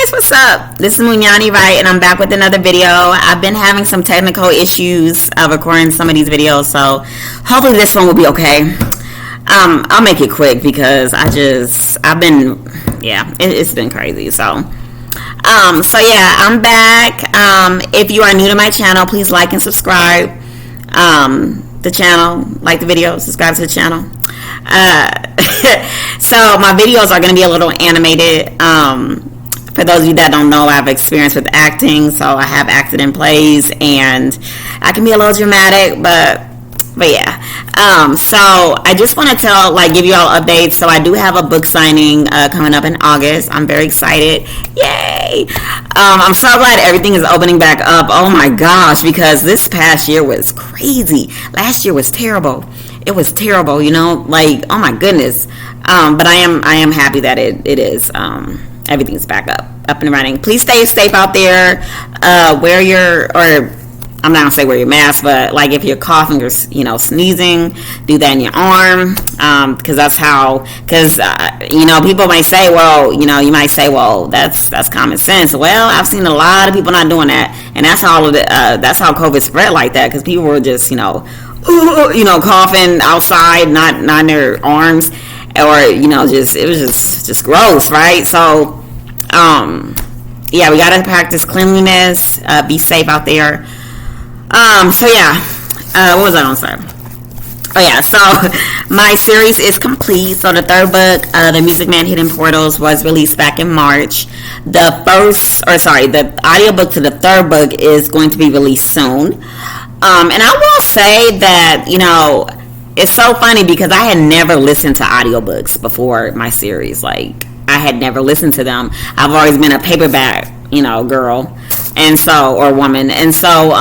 guys, what's up? This is Munyani, right? And I'm back with another video. I've been having some technical issues recording some of these videos, so hopefully this one will be okay. I'll make it quick because it's been crazy. So yeah, I'm back. If you are new to my channel, please like and subscribe the channel, like the video, subscribe to the channel. So my videos are going to be a little animated. For those of you that don't know, I have experience with acting, so I have acted in plays, and I can be a little dramatic, but yeah. So I just want to give you all updates. So I do have a book signing coming up in August. I'm very excited. Yay! I'm so glad everything is opening back up. Oh my gosh, because this past year was crazy. Last year was terrible. It was terrible, oh my goodness. But I am happy that it is. Everything's back up and running. Please stay safe out there. I'm not gonna say wear your mask, but if you're coughing or sneezing, do that in your arm, because people might say, that's common sense. Well, I've seen a lot of people not doing that, and that's how COVID spread like that, because people were just coughing outside, not in their arms, or it was just gross, right? So yeah, we gotta practice cleanliness, be safe out there. So yeah, what was I gonna say? Oh yeah, so my series is complete. So the third book, The Music Man Hidden Portals, was released back in March. The audiobook to the third book is going to be released soon. And I will say that, it's so funny because I had never listened to audiobooks before my series. I had never listened to them. I've always been a paperback, girl, and so, or woman. And so,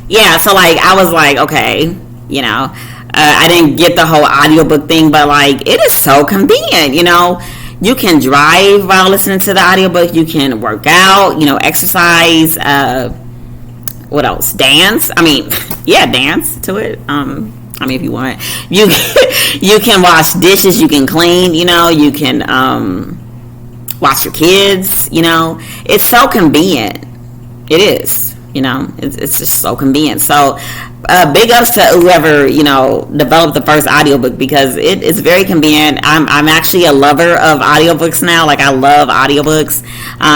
yeah, so I was okay, I didn't get the whole audiobook thing, but it is so convenient, You can drive while listening to the audiobook. You can work out, exercise, what else? Dance. Dance to it. If you want, you can wash dishes, you can clean, you can watch your kids, it's so convenient. It is, it's just so convenient. So big ups to whoever developed the first audiobook, because it is very convenient. I'm actually a lover of audiobooks now. I love audiobooks,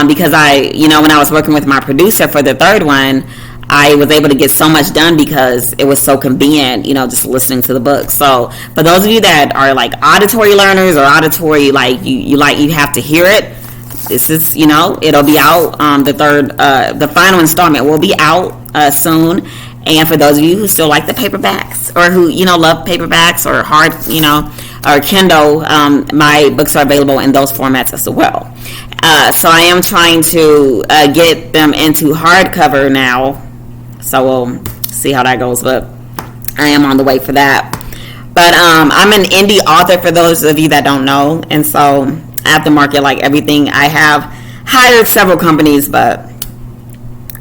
because when I was working with my producer for the third one, I was able to get so much done because it was so convenient, just listening to the book. So for those of you that are auditory learners, or auditory, you have to hear it, this is, it'll be out. The final installment will be out soon. And for those of you who still like the paperbacks, or who, love paperbacks or hard, or Kindle, my books are available in those formats as well. So I am trying to get them into hardcover now. So we'll see how that goes, but I am on the way for that. But I'm an indie author, for those of you that don't know, and so I have to market everything. I have hired several companies, but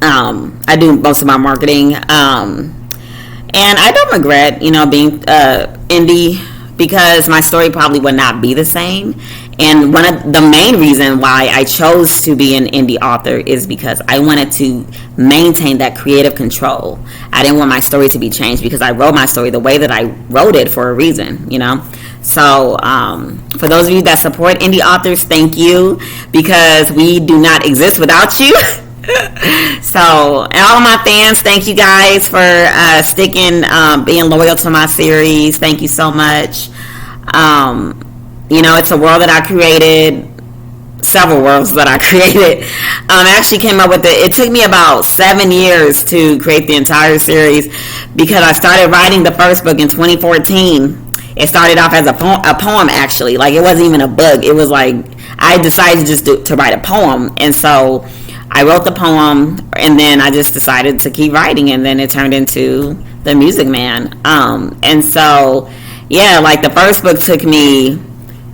I do most of my marketing, and I don't regret being indie, because my story probably would not be the same. And one of the main reason why I chose to be an indie author is because I wanted to maintain that creative control. I didn't want my story to be changed, because I wrote my story the way that I wrote it for a reason, So for those of you that support indie authors, thank you, because we do not exist without you. So, and all of my fans, thank you guys for sticking, being loyal to my series. Thank you so much. It's a world that I created, several worlds that I created. I actually came up with it took me about 7 years to create the entire series, because I started writing the first book in 2014. It started off as a poem, actually. It wasn't even a book. It was I decided just to write a poem. And so I wrote the poem, and then I just decided to keep writing, and then it turned into The Music Man. And so, yeah, the first book took me,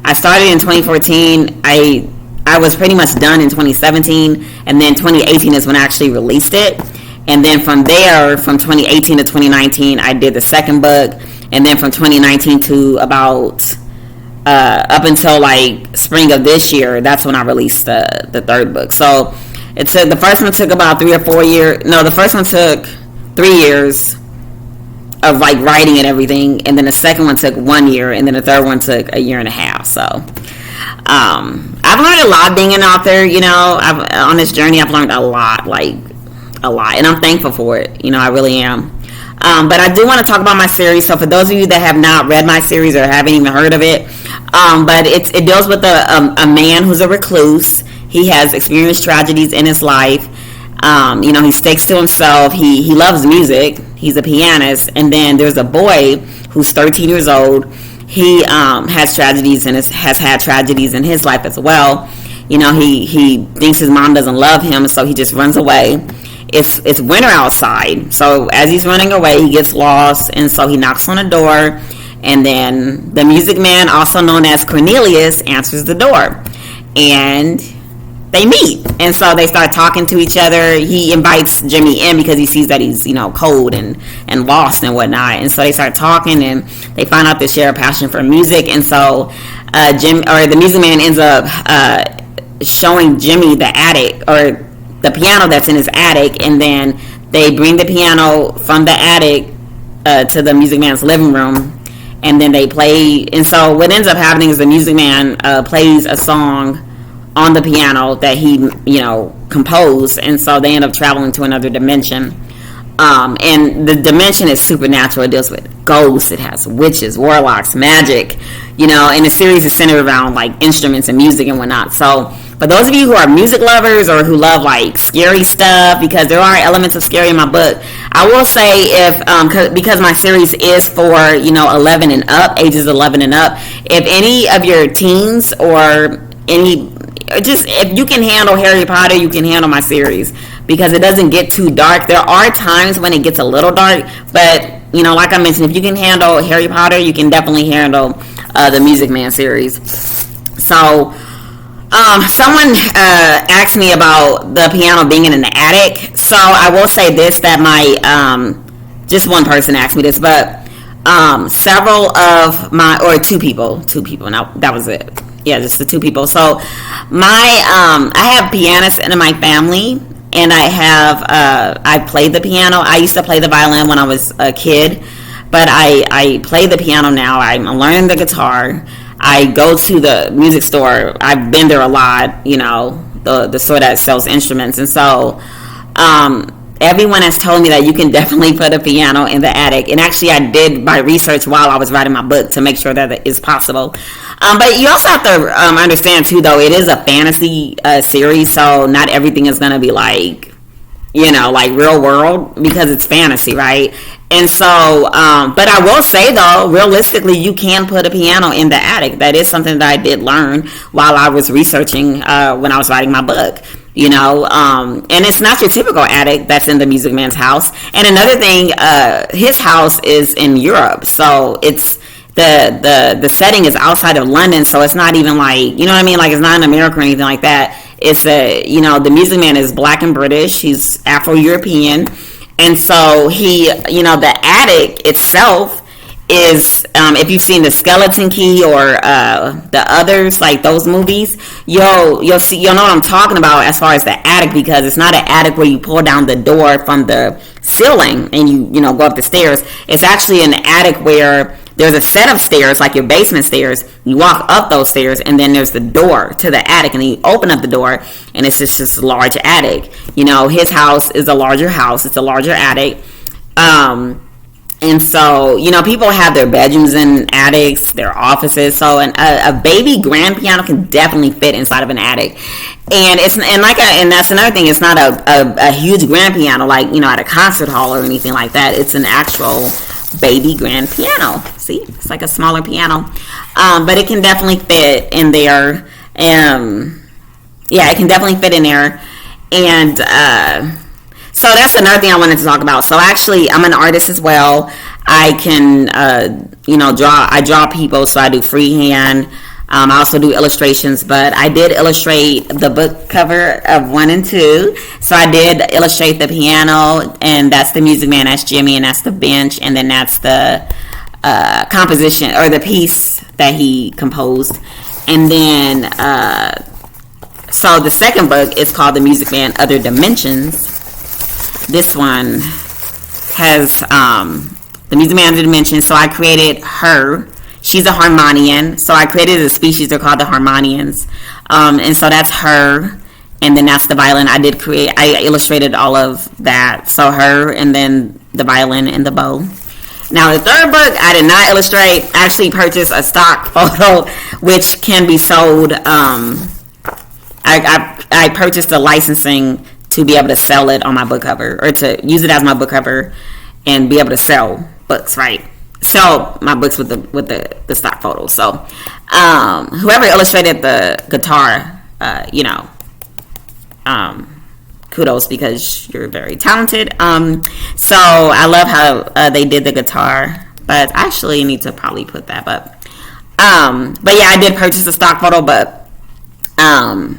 I started in 2014. I was pretty much done in 2017, and then 2018 is when I actually released it. And then from there, from 2018 to 2019, I did the second book, and then from 2019 to about up until like spring of this year. That's when I released the third book. So the first one took about 3 or 4 years. No, the first one took 3 years of like writing and everything, and then the second one took 1 year, and then the third one took 1.5 years. So I've learned a lot being an author. On this journey I've learned a lot, and I'm thankful for it. I really am. But I do want to talk about my series. So for those of you that have not read my series or haven't even heard of it, but it deals with a man who's a recluse. He has experienced tragedies in his life. He sticks to himself. He loves music. He's a pianist. And then there's a boy who's 13 years old. He has tragedies and has had tragedies in his life as well. He thinks his mom doesn't love him, so he just runs away. It's winter outside, so as he's running away, he gets lost, and so he knocks on a door, and then the music man, also known as Cornelius, answers the door, and they meet, and so they start talking to each other. He invites Jimmy in because he sees that he's cold and lost and whatnot, and so they start talking, and they find out they share a passion for music, and so the music man ends up showing Jimmy the attic, or the piano that's in his attic, and then they bring the piano from the attic to the music man's living room, and then they play. And so what ends up happening is the music man plays a song on the piano that he composed, and so they end up traveling to another dimension. And the dimension is supernatural. It deals with ghosts. It has witches, warlocks, magic, and the series is centered around like instruments and music and whatnot. So for those of you who are music lovers or who love like scary stuff, because there are elements of scary in my book, I will say because my series is for 11 and up, ages 11 and up, if any of your teens or if you can handle Harry Potter, you can handle my series, because it doesn't get too dark. There are times when it gets a little dark, but like I mentioned, if you can handle Harry Potter, you can definitely handle the Music Man series. So someone asked me about the piano being in the attic. So I will say this, that my just one person asked me this, but several of my, or two people, now that was it. Yeah, just the two people. So I have pianists in my family, and I played the piano. I used to play the violin when I was a kid, but I play the piano now. I'm learning the guitar. I go to the music store. I've been there a lot, the store that sells instruments. And so everyone has told me that you can definitely put a piano in the attic. And actually, I did my research while I was writing my book to make sure that it is possible. But you also have to understand, too, though, it is a fantasy series. So not everything is going to be like, like real world, because it's fantasy, right? And so, but I will say, though, realistically, you can put a piano in the attic. That is something that I did learn while I was researching when I was writing my book. And it's not your typical attic that's in the Music Man's house. And another thing, his house is in Europe, so it's the setting is outside of London, so it's not even like, like it's not in America or anything like that. It's the Music Man is black and British. He's Afro-European. And so the attic itself is, if you've seen The Skeleton Key or the others, like those movies, you'll know what I'm talking about as far as the attic, because it's not an attic where you pull down the door from the ceiling and you go up the stairs. It's actually an attic where there's a set of stairs, like your basement stairs. You walk up those stairs, and then there's the door to the attic, and then you open up the door, and it's just a large attic. His house is a larger house. It's a larger attic. And so, people have their bedrooms in attics, their offices. So a baby grand piano can definitely fit inside of an attic. And that's another thing. It's not a huge grand piano like, at a concert hall or anything like that. It's an actual baby grand piano. See, it's like a smaller piano, but it can definitely fit in there. It can definitely fit in there. And so that's another thing I wanted to talk about. So actually, I'm an artist as well. I can draw. I draw people, so I do freehand. I also do illustrations, but I did illustrate the book cover of 1 and 2. So I did illustrate the piano, and that's the Music Man, that's Jimmy, and that's the bench, and then that's the composition or the piece that he composed. And then so the second book is called The Music Man Other Dimensions. This one has The Music Man Other Dimensions. So I created her. She's a harmonian. So I created a species. They're called the harmonians. And so that's her. And then that's the violin. I illustrated all of that. So her, and then the violin and the bow. Now the third book, I did not illustrate. I actually purchased a stock photo, which can be sold. I purchased the licensing to be able to sell it on my book cover, or to use it as my book cover and be able to sell books, right? Sell my books with the stock photo. So whoever illustrated the guitar, kudos, because you're very talented. So I love how they did the guitar, but I actually need to probably put that up. But yeah, I did purchase the stock photo, but and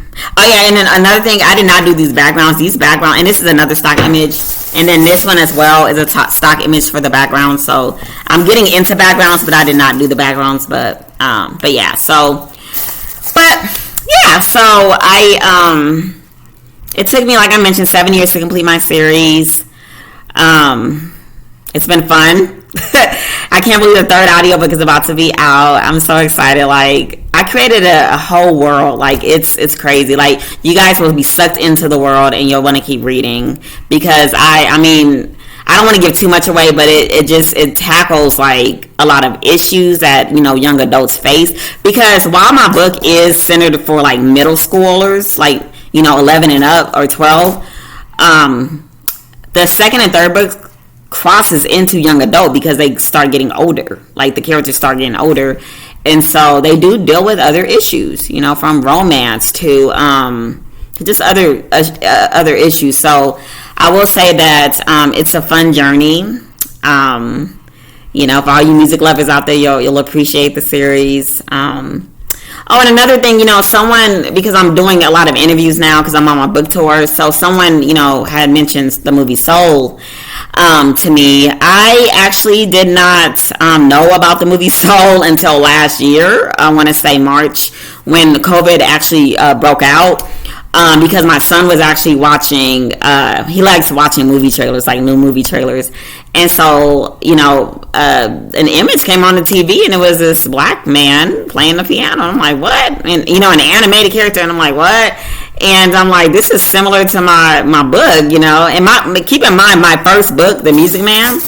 then another thing, I did not do these backgrounds. And this is another stock image, and then this one as well is a stock image for the background. So I'm getting into backgrounds, but I did not do the backgrounds. But yeah, so I it took me, like I mentioned, 7 years to complete my series. It's been fun. I can't believe the third audiobook is about to be out. I'm so excited. Like, I created a whole world. Like, it's crazy. Like, you guys will be sucked into the world, and you'll want to keep reading, because I don't want to give too much away, but it tackles like a lot of issues that young adults face. Because while my book is centered for like middle schoolers, like 11 and up, or 12, the second and third book crosses into young adult, because they start getting older. Like, the characters start getting older, and so they do deal with other issues, from romance to just other issues. So I will say that it's a fun journey. For all you music lovers out there, you'll appreciate the series. And another thing, someone, because I'm doing a lot of interviews now because I'm on my book tour, so someone, had mentioned the movie Soul to me. I actually did not know about the movie Soul until last year. I want to say March, when COVID actually broke out. Because my son was actually watching, he likes watching movie trailers, like new movie trailers. And so, an image came on the TV, and it was this black man playing the piano. I'm like, what? And, an animated character, and I'm like, what? And I'm like, this is similar to my book, And keep in mind, my first book, The Music Man,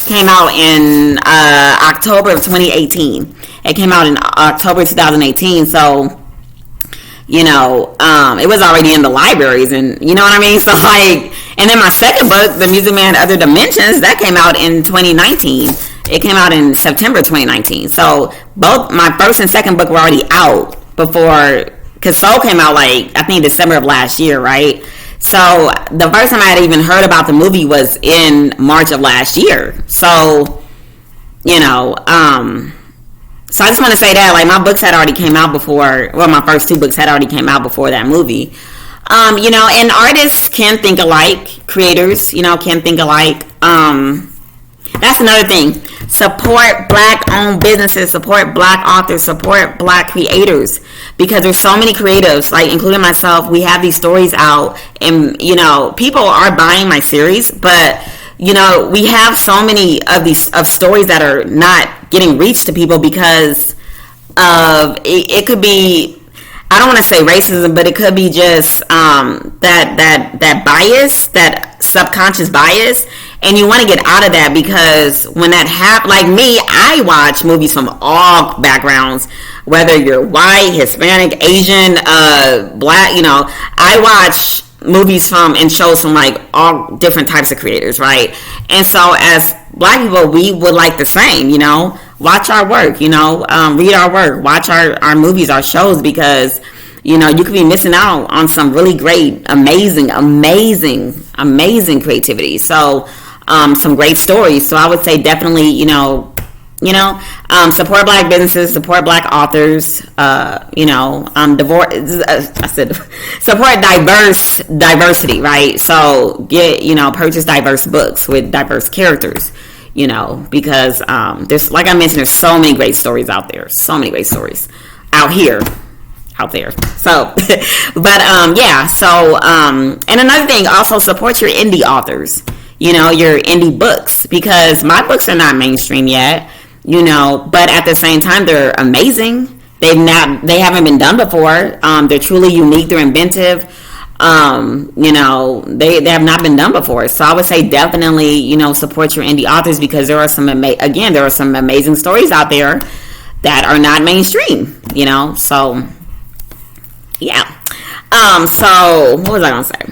came out in October of 2018. It came out in October 2018, so it was already in the libraries, and you know what I mean? So like, and then my second book, The Music Man Other Dimensions, that came out in 2019. It came out in September 2019. So both my first and second book were already out before, because Soul came out like, I think December of last year, right? So the first time I had even heard about the movie was in March of last year. So, so I just want to say that, like, my books had already came out before, well, my first two books had already came out before that movie. And artists can think alike, creators, can think alike. That's another thing. Support black-owned businesses, support black authors, support black creators, because there's so many creatives, like, including myself. We have these stories out, and, people are buying my series, but we have so many of stories that are not getting reached to people because of it could be, I don't want to say racism, but it could be just that bias, that subconscious bias, and you want to get out of that, because when that happens, like me, I watch movies from all backgrounds, whether you're white, Hispanic, Asian, black, I watch movies from and shows from like all different types of creators, right? And so as black people, we would like the same, watch our work, read our work, watch our movies, our shows, because you could be missing out on some really great, amazing creativity. So some great stories. So I would say definitely, support black businesses, support black authors, support diversity, right? So purchase diverse books with diverse characters, because there's, like I mentioned, there's so many great stories out there, so many great stories out there. So, but yeah. So, and another thing, also support your indie authors. Your indie books, because my books are not mainstream yet. But at the same time, they're amazing. They haven't been done before. They're truly unique. They're inventive. They have not been done before. So I would say definitely, support your indie authors, because there are some amazing stories out there that are not mainstream. So yeah. So what was I gonna say?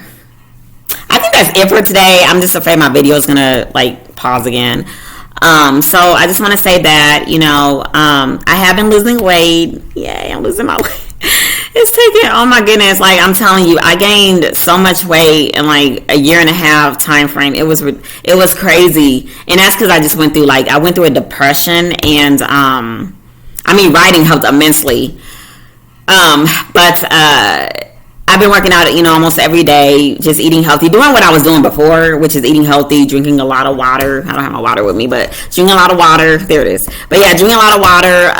I think that's it for today. I'm just afraid my video is gonna pause again. So I just want to say that, I have been losing weight. Yay, I'm losing my weight. It's taking, oh my goodness, I'm telling you, I gained so much weight in a year and a half time frame. It was crazy. And that's because I just went through a depression, and writing helped immensely. But I've been working out, almost every day, just eating healthy, doing what I was doing before, which is eating healthy, drinking a lot of water. I don't have my water with me, but drinking a lot of water. There it is. But yeah, drinking a lot of water,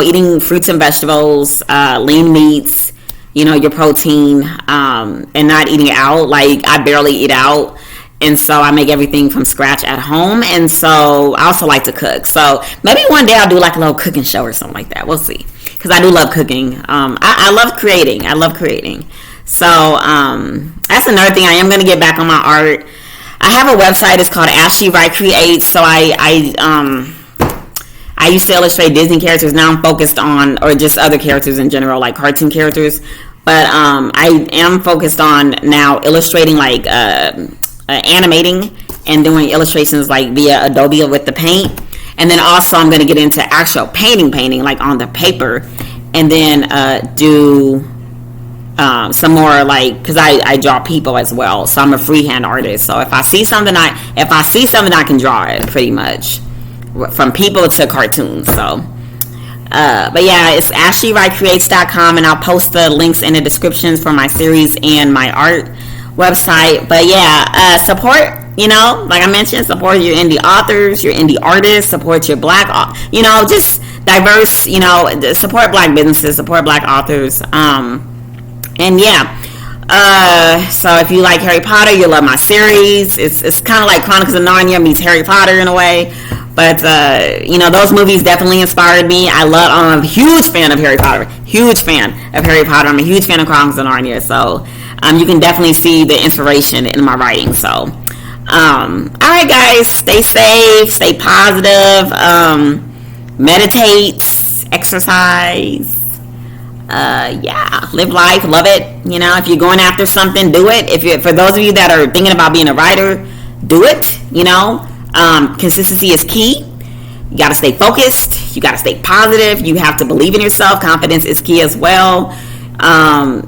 eating fruits and vegetables, lean meats, your protein, and not eating out. I barely eat out. And so I make everything from scratch at home. And so I also like to cook. So maybe one day I'll do a little cooking show or something like that. We'll see. Because I do love cooking. I love creating. So that's another thing. I am going to get back on my art. I have a website. It's called As She Write Creates. So I used to illustrate Disney characters. Now I'm focused on, or just other characters in general, like cartoon characters. But I am focused on now illustrating, animating and doing illustrations via Adobe with the paint. And then also I'm going to get into actual painting on the paper, and then do some more because I draw people as well. So I'm a freehand artist. So if I see something I can draw it pretty much, from people to cartoons. So but yeah, it's AshleyWriteCreates.com, and I'll post the links in the descriptions for my series and my art website. But yeah, support, like I mentioned, support your indie authors, your indie artists, support your black, just diverse, support black businesses, support black authors. And yeah, so if you like Harry Potter, you'll love my series. It's kind of like Chronicles of Narnia meets Harry Potter in a way. But those movies definitely inspired me. I'm a huge fan of Harry Potter. I'm a huge fan of Chronicles of Narnia. So you can definitely see the inspiration in my writing. So, alright guys, stay safe, stay positive, meditate, exercise, live life, love it. If you're going after something, do it. For those of you that are thinking about being a writer, do it. Consistency is key. You got to stay focused. You got to stay positive. You have to believe in yourself. Confidence is key as well.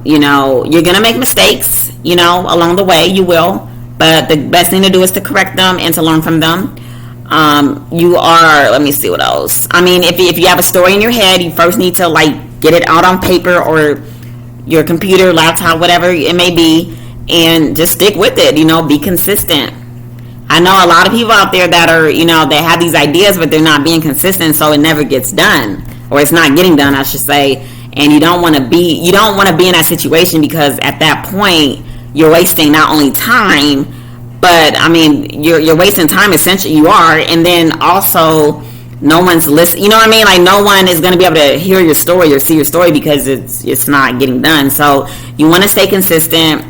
You're going to make mistakes, along the way. You will. But the best thing to do is to correct them and to learn from them. Let me see what else. If you have a story in your head, you first need to get it out on paper or your computer, laptop, whatever it may be, and just stick with it. Be consistent. I know a lot of people out there that are, they have these ideas, but they're not being consistent, so it never gets done, or it's not getting done, I should say. And you don't want to be in that situation, because at that point you're wasting not only time, but you're wasting time, essentially. You are. And then also no one's listening. No one is going to be able to hear your story or see your story, because it's not getting done. So you want to stay consistent.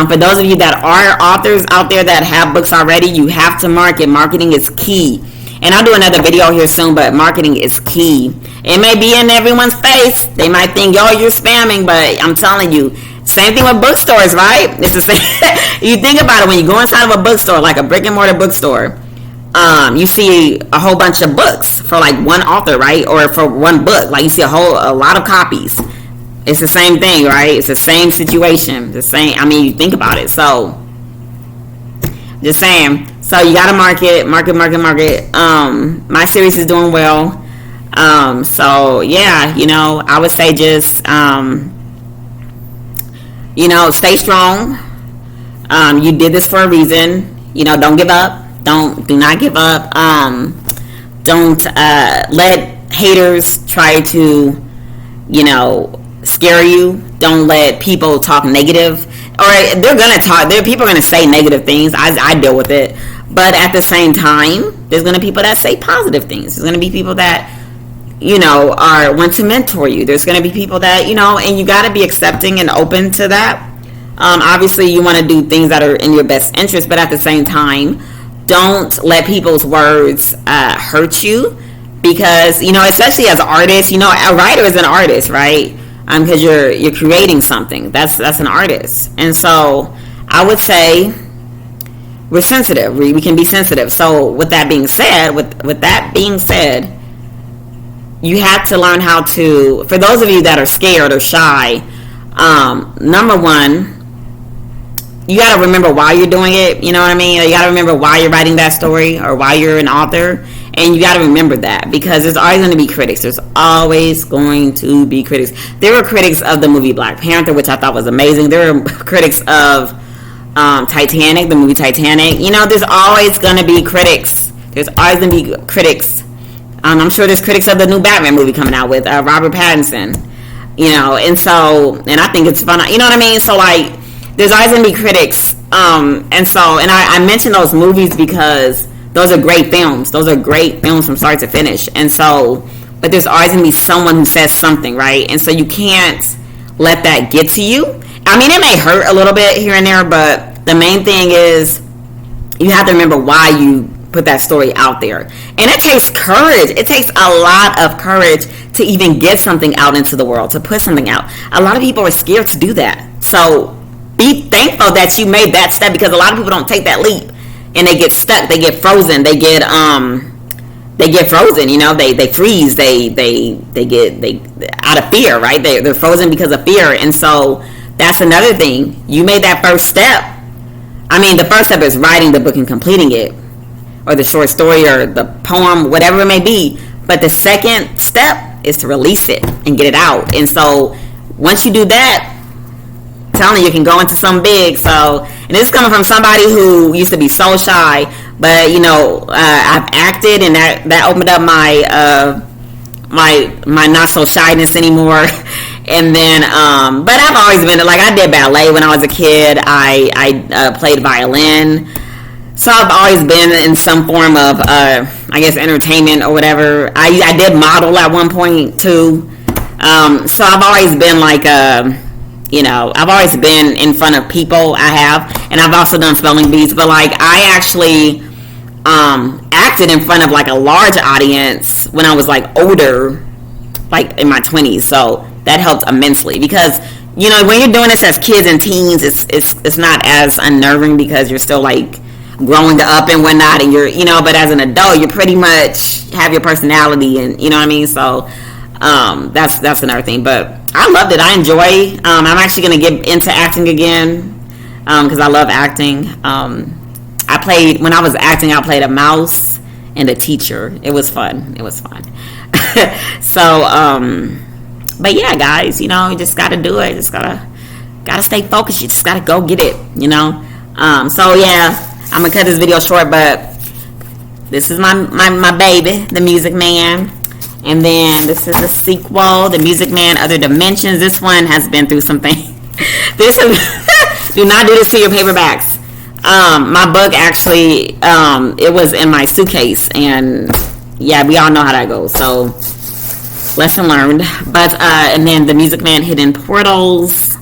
For those of you that are authors out there that have books already, you have to market. Marketing is key. And I'll do another video here soon, but marketing is key. It may be in everyone's face. They might think, you're spamming, but I'm telling you, same thing with bookstores, right? It's the same. You think about it, when you go inside of a bookstore, like a brick and mortar bookstore, you see a whole bunch of books for one author, right? Or for one book. You see a lot of copies. It's the same thing, right? It's the same situation. The same. You think about it. So, just saying. So you gotta market. My series is doing well. So yeah, I would say just stay strong. You did this for a reason. Don't give up. Do not give up. Don't let haters try to, scare you. Don't let people talk negative, or they're gonna talk. People are gonna say negative things. I deal with it, but at the same time, there's gonna be people that say positive things. There's gonna be people that want to mentor you. There's gonna be people that and you gotta be accepting and open to that. Obviously, you want to do things that are in your best interest, but at the same time, don't let people's words hurt you, because especially as artists, a writer is an artist, right? Because you're creating something. That's an artist. And so I would say we're sensitive. We can be sensitive. So with that being said, you have to learn how to, for those of you that are scared or shy, number one, you got to remember why you're doing it. You know what I mean? You got to remember why you're writing that story or why you're an author. And you got to remember that, because there's always going to be critics. There's always going to be critics. There were critics of the movie Black Panther, which I thought was amazing. There were critics of Titanic, the movie Titanic. There's always going to be critics. There's always going to be critics. I'm sure there's critics of the new Batman movie coming out with Robert Pattinson. And I think it's fun. You know what I mean? So, like, there's always going to be critics. And I mention those movies because those are great films. Those are great films from start to finish. And so, but there's always going to be someone who says something, right? And so you can't let that get to you. I mean, it may hurt a little bit here and there, but the main thing is you have to remember why you put that story out there. And it takes courage. It takes a lot of courage to even get something out into the world, to put something out. A lot of people are scared to do that. So be thankful that you made that step, because a lot of people don't take that leap. And they get stuck. They get frozen. They get frozen. They freeze. They get out of fear, right? They're frozen because of fear. And so that's another thing. You made that first step. I mean, the first step is writing the book and completing it, or the short story, or the poem, whatever it may be. But the second step is to release it and get it out. And so once you do that, telling you can go into something big. So, and this is coming from somebody who used to be so shy, but I've acted, and that opened up my not so shyness anymore. And then but I've always been, like, I did ballet when I was a kid. I played violin, so I've always been in some form of I guess entertainment or whatever. I did model at one point too. So I've always been like I've always been in front of people. I have, and I've also done spelling bees. But like, I actually acted in front of like a large audience when I was like older, like in my 20s. So that helped immensely, because when you're doing this as kids and teens, it's not as unnerving, because you're still like growing up and whatnot, and you're but as an adult, you pretty much have your personality, and you know what I mean. So that's another thing. But I loved it. I enjoy. I'm actually going to get into acting again, because I love acting. When I was acting, I played a mouse and a teacher. It was fun. So, but yeah, guys, you just got to do it. Just gotta stay focused. You just got to go get it. So yeah, I'm gonna cut this video short, but this is my baby, The Music Man. And then this is the sequel, The Music Man, Other Dimensions. This one has been through something. Do not do this to your paperbacks. My book actually, it was in my suitcase, and yeah, we all know how that goes. So lesson learned. But and then The Music Man, Hidden Portals,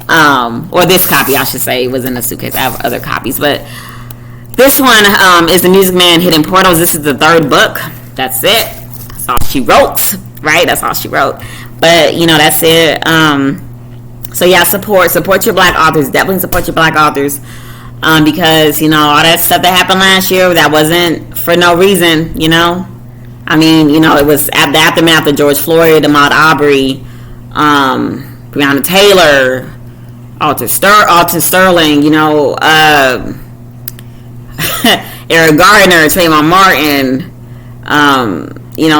or this copy, I should say, was in the suitcase. I have other copies, but this one is The Music Man, Hidden Portals. This is the third book. That's it. That's all she wrote, right? That's all she wrote. But that's it. So yeah, support your black authors. Definitely support your black authors, because all that stuff that happened last year, that wasn't for no reason. I mean, it was at the aftermath of George Floyd, Ahmaud Arbery, Breonna Taylor, Alton Sterling, Eric Gardner, Trayvon Martin,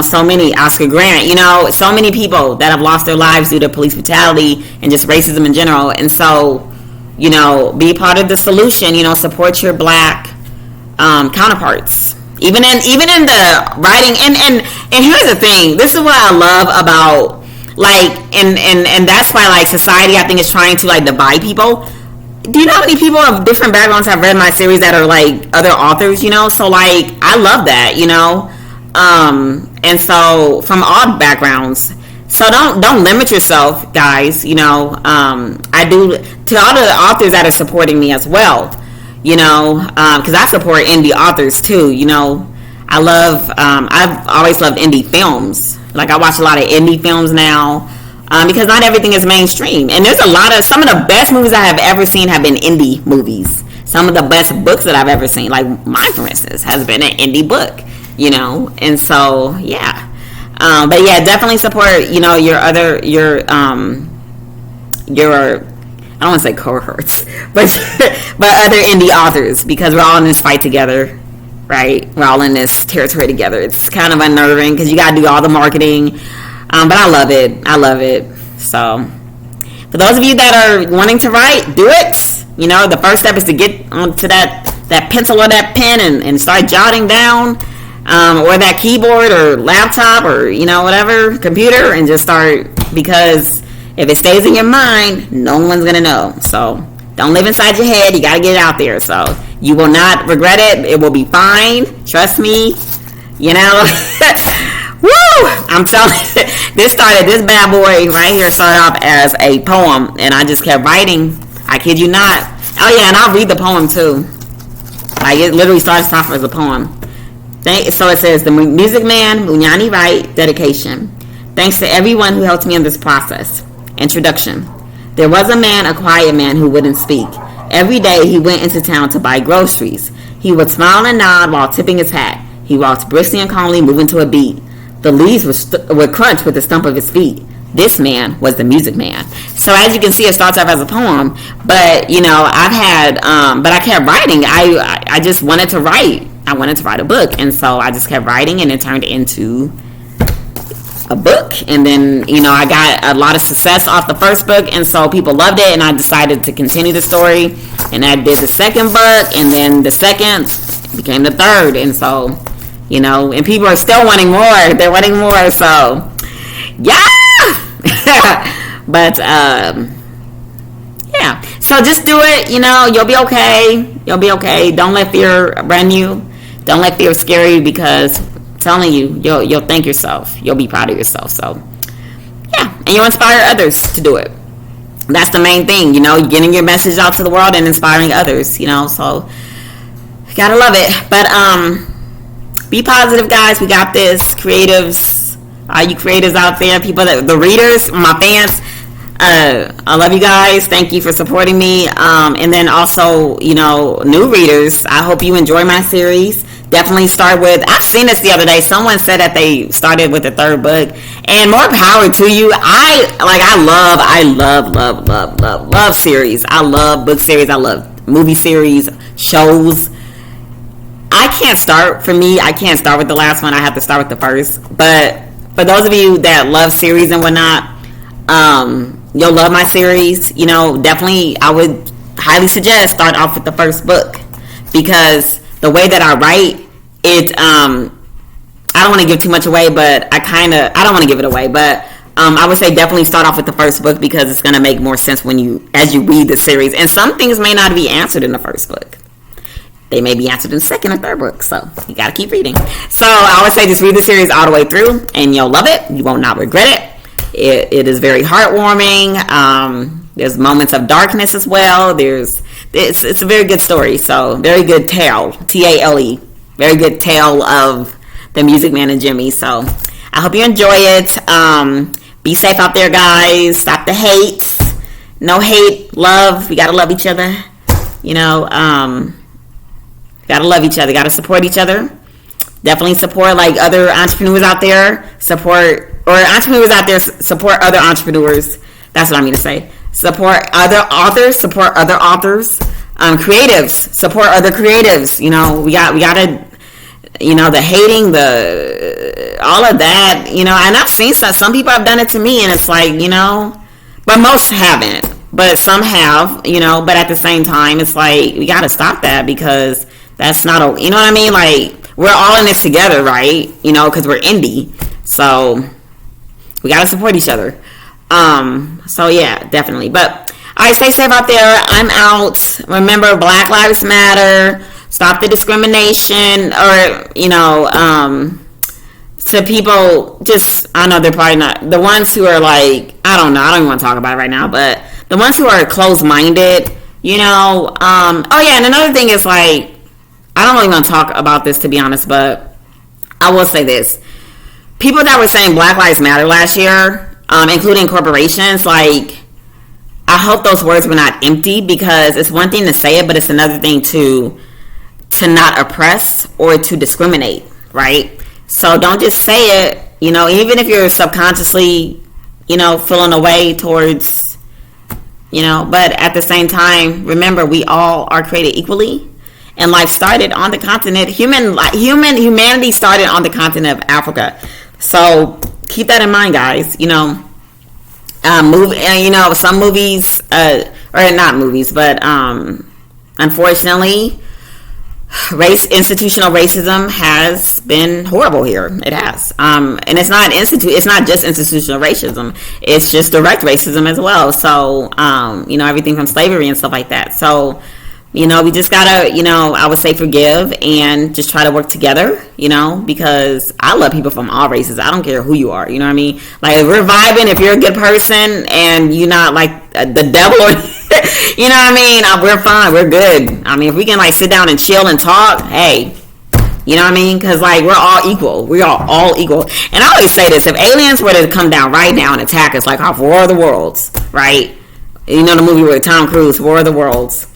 so many, Oscar Grant, so many people that have lost their lives due to police brutality and just racism in general. And so, be part of the solution, support your black counterparts. Even in the writing, and here's the thing. This is what I love about, like, and that's why, like, society, I think, is trying to, like, divide people. Do you know how many people of different backgrounds have read my series that are, like, other authors, you know? So, like, I love that, you know? And so, from all backgrounds. So don't limit yourself, guys, you know? I do, to all the authors that are supporting me as well, you know, because I support indie authors too, you know. I've always loved indie films. Like, I watch a lot of indie films now, because not everything is mainstream. And there's some of the best movies I have ever seen have been indie movies. Some of the best books that I've ever seen, like mine, for instance, has been an indie book, you know. And so, yeah. But yeah, definitely support, you know, your I don't want to say cohorts, but other indie authors, because we're all in this fight together, right? We're all in this territory together. It's kind of unnerving because you got to do all the marketing, but I love it. So, for those of you that are wanting to write, do it. You know, the first step is to get onto that pencil or that pen and start jotting down, or that keyboard or laptop or, you know, whatever, computer, and just start, because if it stays in your mind, no one's going to know. So don't live inside your head. You got to get it out there. So you will not regret it. It will be fine. Trust me. You know. Woo! I'm telling you, this bad boy right here started off as a poem. And I just kept writing. I kid you not. Oh, yeah, and I'll read the poem, too. Like, it literally starts off as a poem. So it says, the Music Man, Munyani Wright, dedication. Thanks to everyone who helped me in this process. Introduction. There was a man, a quiet man, who wouldn't speak. Every day he went into town to buy groceries. He would smile and nod while tipping his hat. He walked briskly and calmly, moving to a beat. The leaves would crunch with the stump of his feet. This man was the Music Man. So as you can see, it starts off as a poem, but, you know, but I kept writing. I just wanted to write. I wanted to write a book, and so I just kept writing, and it turned into a book. And then, you know, I got a lot of success off the first book, and so people loved it, and I decided to continue the story, and I did the second book, and then the second became the third. And so, you know, and people are still wanting more. They're wanting more. So yeah. But yeah, so just do it. You know, you'll be okay. Don't let fear run you. Don't let fear scare you, because telling you, you'll thank yourself. You'll be proud of yourself. So yeah, and you'll inspire others to do it. That's the main thing, you know, getting your message out to the world and inspiring others, you know. So you gotta love it. But be positive, guys. We got this. Creatives, all you creatives out there, people the readers, my fans, I love you guys. Thank you for supporting me. And then also, you know, new readers, I hope you enjoy my series. Definitely start with, I've seen this the other day, someone said that they started with the third book, and more power to you. I love series. I love book series. I love movie series, shows. I can't start with the last one. I have to start with the first. But for those of you that love series and whatnot, you'll love my series. You know, definitely I would highly suggest start off with the first book, because the way that I write it, I don't want to give too much away, but I don't want to give it away, but I would say definitely start off with the first book, because it's going to make more sense as you read the series. And some things may not be answered in the first book. They may be answered in the second or third book, so you got to keep reading. So I would say just read the series all the way through, and you'll love it. You will not regret it. It is very heartwarming. There's moments of darkness as well. It's a very good story. So very good tale, Tale, very good tale of the Music Man and Jimmy. So I hope you enjoy it. Be safe out there, guys. Stop the hate. No hate, love. We gotta love each other. You know, gotta love each other. Gotta support each other. Definitely support, like, other entrepreneurs out there. Support other entrepreneurs. That's what I mean to say. Support other authors. Creatives. Support other creatives. You know, we gotta, you know, the hating, all of that, you know. And I've seen some people have done it to me, and it's like, you know, but most haven't. But some have, you know. But at the same time, it's like, we gotta stop that, because That's not you know what I mean? Like, we're all in this together, right? You know, because we're indie. So we got to support each other. So yeah, definitely. But all right, stay safe out there. I'm out. Remember, Black Lives Matter. Stop the discrimination, or, you know, to people, just, I know they're probably not, the ones who are like, I don't know, I don't even want to talk about it right now, but the ones who are closed-minded, you know, oh yeah, and another thing is, like, I don't really want to talk about this, to be honest, but I will say this. People that were saying Black Lives Matter last year, including corporations, like, I hope those words were not empty, because it's one thing to say it, but it's another thing to not oppress or to discriminate, right? So don't just say it, you know, even if you're subconsciously, you know, feeling a way towards, you know, but at the same time, remember, we all are created equally, and life started on the continent. Humanity started on the continent of Africa. So keep that in mind, guys. You know, you know, some movies, or not movies, but unfortunately, institutional racism has been horrible here. It has, and it's not just institutional racism. It's just direct racism as well. So, you know, everything from slavery and stuff like that. So, you know, we just gotta, you know, I would say forgive and just try to work together, you know, because I love people from all races. I don't care who you are, you know what I mean? Like, if we're vibing, if you're a good person and you're not like the devil or, you know what I mean? We're fine. We're good. I mean, if we can like sit down and chill and talk, hey, you know what I mean? Because like, we're all equal. We are all equal. And I always say this, if aliens were to come down right now and attack us, like off War of the Worlds, right? You know the movie with Tom Cruise, War of the Worlds.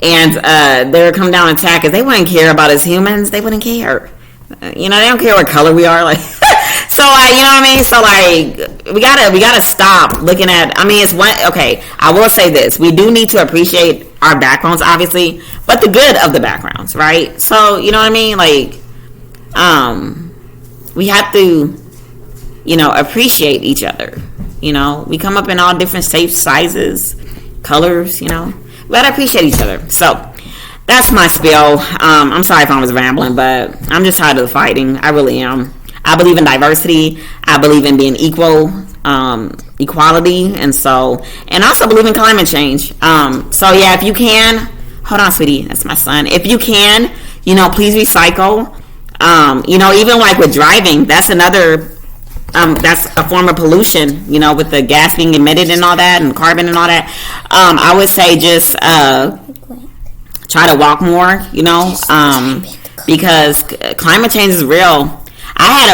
And they would come down and attack us. They wouldn't care about us humans. They wouldn't care. You know, they don't care what color we are. Like, so like, you know what I mean? So like, we gotta stop looking at. I mean, it's one. Okay, I will say this: we do need to appreciate our backgrounds, obviously, but the good of the backgrounds, right? So you know what I mean? Like, we have to, you know, appreciate each other. You know, we come up in all different shapes, sizes, colors. You know. We gotta appreciate each other. So that's my spiel. I'm sorry if I was rambling, but I'm just tired of the fighting. I really am. I believe in diversity. I believe in being equal, equality, and also believe in climate change. So yeah, if you can, hold on, sweetie, that's my son. If you can, you know, please recycle. You know, even like with driving, that's another. That's a form of pollution, you know, with the gas being emitted and all that, and carbon and all that. I would say just try to walk more, you know, because climate change is real.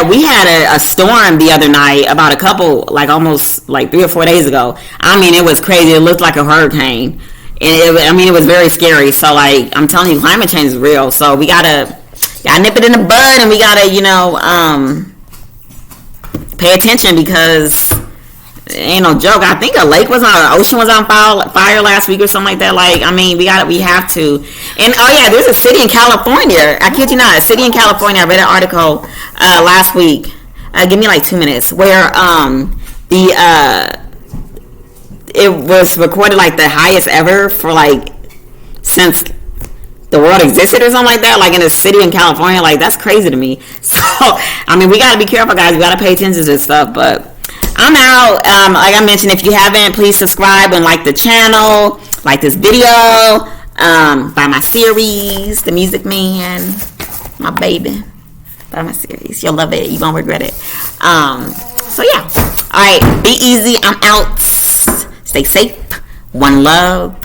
We had a storm the other night, about a couple, like almost like 3 or 4 days ago. I mean, it was crazy. It looked like a hurricane. And it was very scary. So like, I'm telling you, climate change is real. So we gotta nip it in the bud, and we gotta, you know, pay attention, because it ain't no joke. I think an ocean was on fire last week or something like that. Like, I mean, we have to. And oh yeah, there's a city in California. I kid you not, a city in California. I read an article last week. Give me like 2 minutes. Where it was recorded like the highest ever for like since the world existed or something like that, like in a city in California. Like, that's crazy to me. So I mean, we got to be careful, guys. We got to pay attention to this stuff. But I'm out. Like I mentioned, if you haven't, please subscribe and like the channel, like this video, buy my series, The Music Man, my baby. Buy my series. You'll love it. You won't regret it. So yeah. All right, be easy. I'm out. Stay safe. One love.